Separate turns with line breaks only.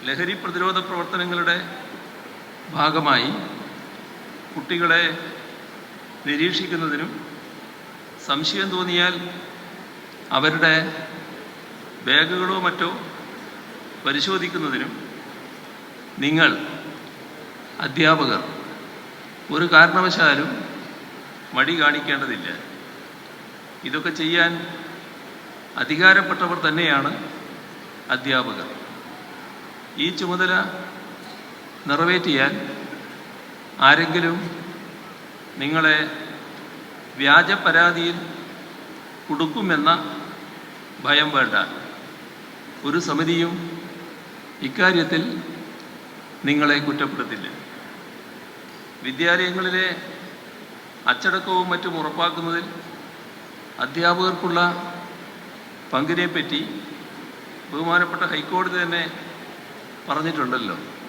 ലഹരി പ്രതിരോധ പ്രവർത്തനങ്ങളുടെ ഭാഗമായി കുട്ടികളെ നിരീക്ഷിക്കുന്നതിനും സംശയം തോന്നിയാൽ അവരുടെ ബാഗുകളോ മറ്റോ പരിശോധിക്കുന്നതിനും നിങ്ങൾ അധ്യാപകർ ഒരു കാരണവശാലും മടി കാണിക്കേണ്ടതില്ല. ഇതൊക്കെ ചെയ്യാൻ അധികാരപ്പെട്ടവർ തന്നെയാണ് അധ്യാപകർ. ഈ ചുമതല നിറവേറ്റിയാൽ ആരെങ്കിലും നിങ്ങളെ വ്യാജ പരാതിയിൽ കുടുക്കുമെന്ന ഭയം വേണ്ട. ഒരു സമിതിയും ഇക്കാര്യത്തിൽ നിങ്ങളെ കുറ്റപ്പെടുത്തില്ല. വിദ്യാലയങ്ങളിലെ അച്ചടക്കവും മറ്റും ഉറപ്പാക്കുന്നതിൽ അധ്യാപകർക്കുള്ള പങ്കിനെപ്പറ്റി ബഹുമാനപ്പെട്ട ഹൈക്കോടതി തന്നെ പറഞ്ഞിട്ടുണ്ടല്ലോ.